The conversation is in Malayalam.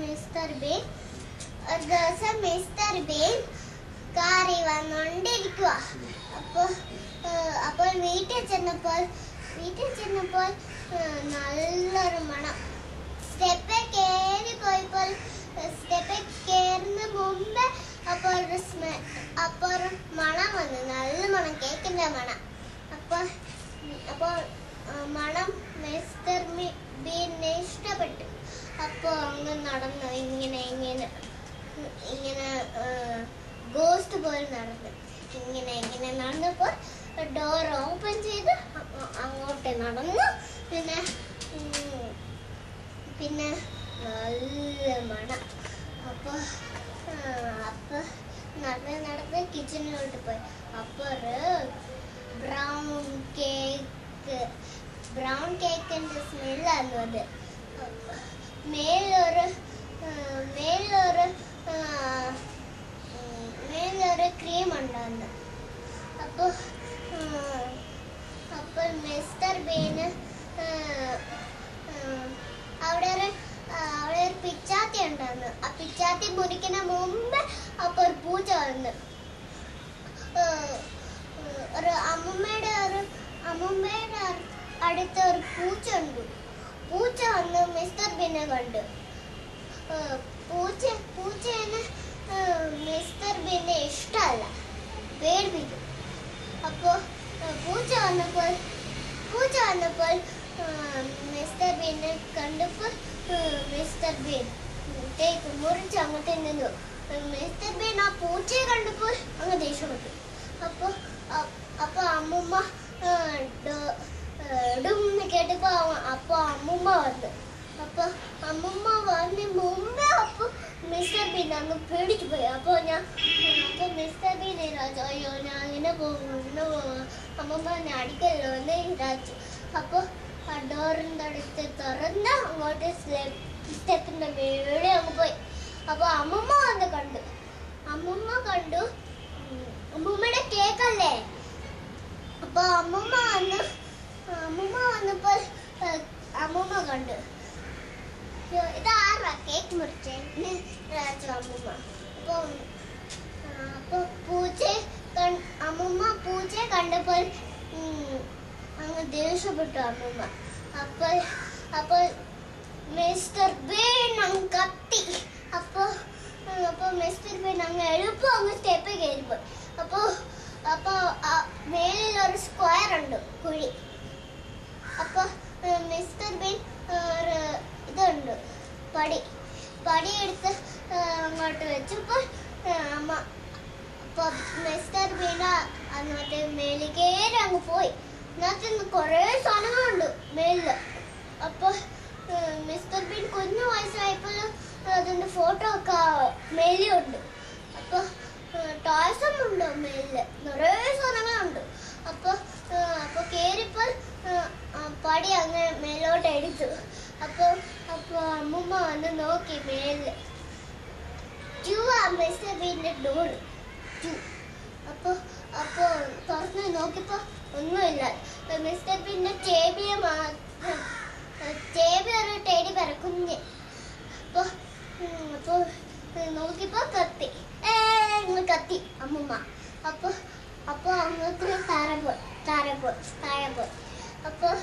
മിസ്റ്റർ ബീൻ കാറി വന്നോണ്ടിരിക്കുക. അപ്പോൾ വീട്ടിൽ ചെന്നപ്പോൾ നല്ലൊരു മണം. സ്റ്റെപ്പിൽ കയറുന്ന മുമ്പ് അപ്പോൾ മണം വന്നു. നല്ല മണം, കേക്കിന്റെ മണം. അപ്പോൾ മണം മിസ്റ്റർ ബീനെ ഇഷ്ടപ്പെട്ടു. അപ്പോൾ അങ്ങ് നടന്നു, ഇങ്ങനെ ഗോസ്റ്റ് പോലെ നടന്നു. ഇങ്ങനെ നടന്നപ്പോൾ ഡോർ ഓപ്പൺ ചെയ്ത് അങ്ങോട്ട് നടന്നു. പിന്നെ നല്ല മണം. അപ്പോൾ നടന്ന് കിച്ചണിലോട്ട് പോയി. അപ്പോൾ ബ്രൗൺ കേക്കിന്റെ സ്മെല്ലായിരുന്നു അത്. മേലൊരു ക്രീം ഉണ്ടായിരുന്നു. അപ്പോൾ മിസ്റ്റർ ബീന് അവിടെ ഒരു പിച്ചാത്തി ഉണ്ടായിരുന്നു. ആ പിച്ചാത്തി മുറിക്കുന്ന മുമ്പ് അപ്പോൾ ഒരു പൂച്ച വന്നു. ഒരു അമ്മൂമ്മയുടെ അടുത്ത് ഒരു പൂച്ച ഉണ്ട്. പൂച്ച വന്ന് മിസ്റ്റർ ബീനെ കണ്ടു. പൂച്ചേനെ മിസ്റ്റർ ബീനെ ഇഷ്ടമല്ല, പേടിപ്പിക്കും. അപ്പോൾ പൂച്ച വന്നപ്പോൾ മിസ്റ്റർ ബീനെ കണ്ടപ്പോൾ മിസ്റ്റർ ബീൻ മുറിച്ച് അങ്ങോട്ട് നിന്നു. മിസ്റ്റർ ബീൻ ആ പൂച്ചയെ കണ്ടപ്പോൾ അങ്ങ് ദേഷ്യപ്പെട്ടു. അപ്പോൾ അമ്മൂമ്മ ഡുന്ന് കേട്ടപ്പോ അമ്മൂമ്മ വന്നു. അമ്മൂമ്മ വന്ന് മുമ്പേ മിസ്റ്റർ ബീൻ അങ്ങ് പേടിച്ചു പോയി. അപ്പോൾ മിസ്റ്റർ ബീൻ അയ്യോ ഞാൻ ഇങ്ങനെ പോകും, അമ്മൂമ്മ എന്നെ അടിക്കല്ലോ എന്ന് ഇതാച്ചു. അപ്പോൾ ആ ഡോറിൻ്റെ അടുത്ത് തുറന്ന് അങ്ങോട്ട് സ്റ്റെപ്പിന്റെ മേലെ അങ്ങ് പോയി. അപ്പോൾ അമ്മൂമ്മ വന്ന് കണ്ടു. അമ്മൂമ്മയുടെ കേക്കല്ലേ. അപ്പോൾ അമ്മൂമ്മ വന്നപ്പോൾ അമ്മൂമ്മ കണ്ടു, ഇതാരാ കേക്ക് മുറിച്ചേ അമ്മൂമ്മ. അപ്പോൾ അമ്മൂമ്മ പൂച്ചയെ കണ്ടപ്പോൾ അങ്ങ് ദേഷ്യപ്പെട്ടു അമ്മൂമ്മ. അപ്പോൾ മിസ്റ്റർ ബീൻ അങ്ങ് കത്തി. അപ്പോൾ മിസ്റ്റർ ബീൻ അങ്ങ് എളുപ്പം അങ്ങ് സ്റ്റെപ്പ് കയറിപ്പോയി. അപ്പോൾ മേലിൽ ഒരു സ്ക്വയർ ഉണ്ട്, കുഴി. അപ്പോൾ മിസ്റ്റർ ബീൻ ഒരു ഇതുണ്ട്, പടി എടുത്ത് അങ്ങോട്ട് വെച്ചപ്പോൾ മിസ്റ്റർ ബീൻ അങ്ങോട്ട് മേലിൽ കയറി അങ്ങ് പോയി. അതിനകത്ത് കുറേ സാധനങ്ങളുണ്ട് മേലില്. അപ്പോൾ മിസ്റ്റർ ബീൻ കുഞ്ഞു വയസ്സായപ്പോഴും അതിന്റെ ഫോട്ടോ ഒക്കെ മേലിലുണ്ട്. അപ്പോൾ ടോയ്സും ഉണ്ട് മേലില്, നിറയെ സാധനങ്ങളുണ്ട്. അപ്പോൾ കയറിപ്പോൾ പടി അങ്ങ് മേലോട്ട് എടുത്തു. അപ്പോൾ അമ്മൂമ്മ വന്ന് നോക്കി മേലില്. മിസ്റ്റർ ബീന്റെ ഡോറ് അപ്പോൾ തുറന്ന് നോക്കിയപ്പോൾ ഒന്നുമില്ല. മിസ്റ്റർ ബീന്റെ ചേബി ഒരു ടെഡി ബെയർ കുഞ്ഞ്. അപ്പോൾ നോക്കിയപ്പോൾ കത്തി അമ്മൂമ്മ. അപ്പോൾ അങ്ങോട്ട് താഴെ പോയി. അപ്പോൾ